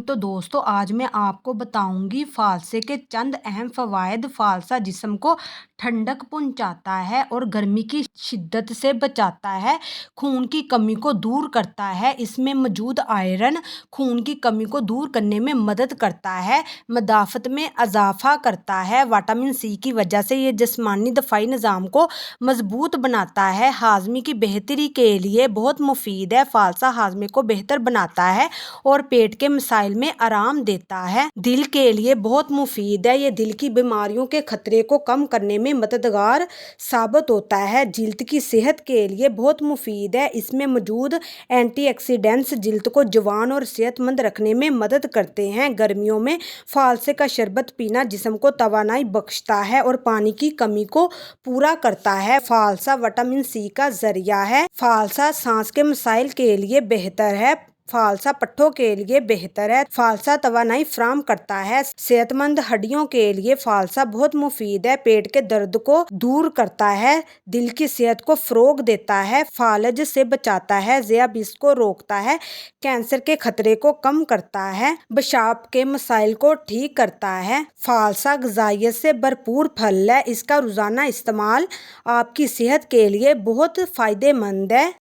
तो दोस्तों आज मैं आपको बताऊंगी फालसे के चंद अहम फवायद। फालसा जिस्म को ठंडक पहुंचाता है और गर्मी की शिद्दत से बचाता है। खून की कमी को दूर करता है। इसमें मौजूद आयरन खून की कमी को दूर करने में मदद करता है। मदाफत में इजाफा करता है। विटामिन सी की वजह से ये जिस्मानी दफाई निज़ाम को मजबूत बनाता है। हाजमे की बेहतरी के लिए बहुत मुफीद है। फालसा हाजमे को बेहतर बनाता है और पेट के मसाइल में आराम देता है। दिल के लिए बहुत मुफीद है। ये दिल की बीमारियों के खतरे को कम करने में मददगार साबित होता है। जिल्द की सेहत के लिए बहुत मुफीद है। इसमें मौजूद एंटीऑक्सीडेंट्स जिल्द को जवान और सेहतमंद रखने में मदद करते हैं। गर्मियों में फालसे का शरबत पीना जिस्म को तवानाई बख्शता है और पानी की कमी को पूरा करता है। फालसा विटामिन सी का जरिया है। फालसा सांस के मसाइल के लिए बेहतर है। फालसा पट्ठों के लिए बेहतर है। फालसा तवानाई फराहम करता है। सेहतमंद हड्डियों के लिए फालसा बहुत मुफीद है। पेट के दर्द को दूर करता है। दिल की सेहत को फरोग देता है। फालज से बचाता है। ज़ियाबीस को रोकता है। कैंसर के खतरे को कम करता है। पेशाब के मसाइल को ठीक करता है। फालसा ग़िज़ाइयत से भरपूर फल है। इसका रोज़ाना इस्तेमाल आपकी सेहत के लिए बहुत फ़ायदेमंद है।